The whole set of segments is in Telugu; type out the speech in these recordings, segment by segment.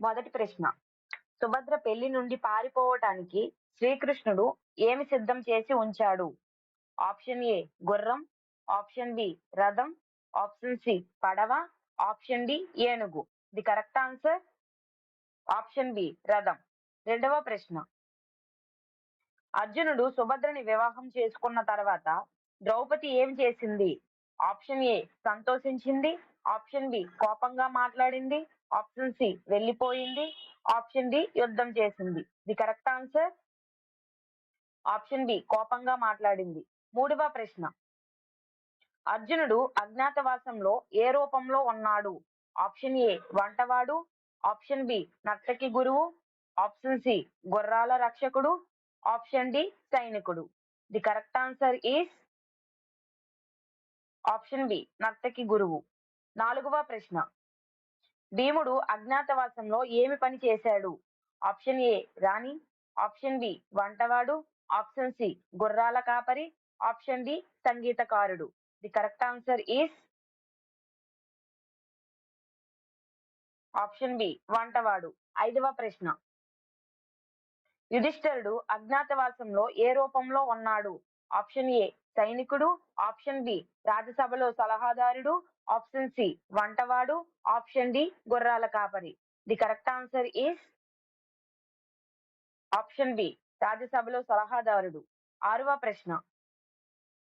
మొదటి ప్రశ్న. సుభద్ర పెళ్లి నుండి పారిపోవటానికి శ్రీకృష్ణుడు ఏమి సిద్ధం చేసి ఉంచాడు? ఆప్షన్ ఏ గుర్రం, ఆప్షన్ బి రథం, ఆప్షన్ సి పడవ, ఆప్షన్ డి ఏనుగు. The correct answer option B రథం. రెండవ ప్రశ్న. అర్జునుడు సుభద్రని వివాహం చేసుకున్న తర్వాత ద్రౌపది ఏం చేసింది? ఆప్షన్ ఏ సంతోషించింది, ఆప్షన్ బి కోపంగా మాట్లాడింది, ఆప్షన్ సి వెళ్ళిపోయింది, ఆప్షన్ డి యుద్ధం చేసింది. The correct answer option B కోపంగా మాట్లాడింది. మూడవ ప్రశ్న. అర్జునుడు అజ్ఞాతవాసంలో ఏ రూపంలో ఉన్నాడు? ఆప్షన్ ఏ వంటవాడు, ఆప్షన్ బి నర్తకి గురువు, ఆప్షన్ సి గుర్రాల రక్షకుడు, ఆప్షన్ డి సైనికుడు. The correct answer is option B నర్తకి గురువు. నాలుగవ ప్రశ్న. భీముడు అజ్ఞాతవాసంలో ఏమి పని చేశాడు? ఆప్షన్ ఏ రాణి, ఆప్షన్ బి వంటవాడు, ఆప్షన్ సి గుర్రాల కాపరి, ఆప్షన్ డి సంగీతకారుడు. The correct answer is option B వంటవాడు. ఐదవ ప్రశ్న. యుధిష్ఠిరుడు అజ్ఞాతవాసంలో ఏ రూపంలో ఉన్నాడు? ఆప్షన్ ఏ సైనికుడు, ఆప్షన్ బి రాజ్యసభలో సలహాదారుడు, ఆప్షన్ సి వంటవాడు, ఆప్షన్ డి గుర్రాల కాపరి. The correct answer is option B రాజ్యసభలో సలహాదారుడు. ఆరవ ప్రశ్న.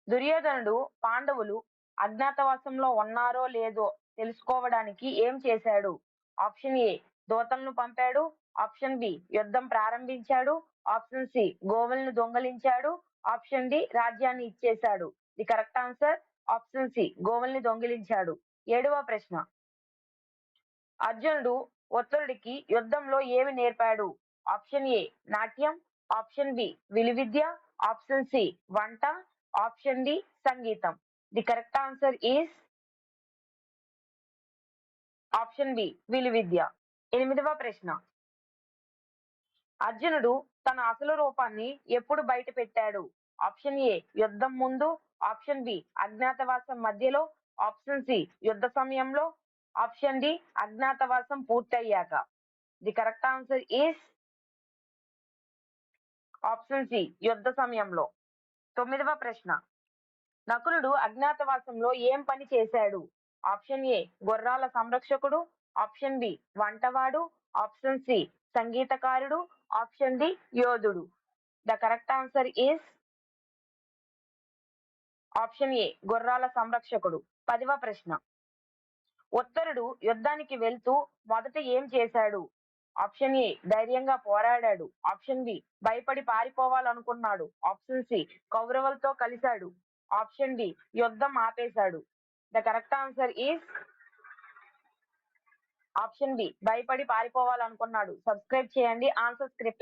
దుర్యోధనుడు పాండవులు అజ్ఞాతవాసంలో ఉన్నారో లేదో తెలుసుకోవడానికి ఏం చేశాడు? ఆప్షన్ ఏ దూతలను పంపాడు, ఆప్షన్ బి యుద్ధం ప్రారంభించాడు, ఆప్షన్ సి గోవులను దొంగలించాడు, ఆప్షన్ డి రాజ్యాన్ని ఇచ్చేశాడు. The correct answer option C గోవుల్ని దొంగిలించాడు. ఏడవ ప్రశ్న. అర్జునుడు ఉత్తరుడికి యుద్ధంలో ఏమి నేర్పాడు? ఆప్షన్ ఏ నాట్యం, ఆప్షన్ బి విలువిద్య, ఆప్షన్ సి వంట, ఆప్షన్ డి సంగీతం. The correct answer is option B విలువిద్య. ఎనిమిదవ ప్రశ్న. అర్జునుడు తన అసలు రూపాన్ని ఎప్పుడు బయట పెట్టాడు? ఆప్షన్ ఏ యుద్ధం ముందు, ఆప్షన్ బి అజ్ఞాతవాసం మధ్యలో, ఆప్షన్ సి యుద్ధ సమయంలో, ఆప్షన్ డి అజ్ఞాతవాసం పూర్తయ్యాక. The correct answer is option C యుద్ధ సమయంలో. తొమ్మిదవ ప్రశ్న. నకులుడు అజ్ఞాతవాసంలో ఏం పని చేశాడు? ఆప్షన్ ఏ గుర్రాల సంరక్షకుడు, ఆప్షన్ బి వంటవాడు, ఆప్షన్ సి సంగీతకారుడు, ఆప్షన్ డి యోధుడు. The correct answer is option A గుర్రాల సంరక్షకుడు. 10వ ప్రశ్న. ఉత్తరుడు యుద్ధానికి వెళ్తూ మొదట ఏం చేశాడు? ఆప్షన్ ఏ ధైర్యంగా పోరాడాడు, ఆప్షన్ బి భయపడి పారిపోవాలనుకున్నాడు, ఆప్షన్ సి కౌరవులతో కలిశాడు, ఆప్షన్ డి యుద్ధం ఆపేశాడు. The correct answer is option B భయపడి పారిపోవాలనుకున్నాడు. సబ్స్క్రైబ్ చేయండి. Answer script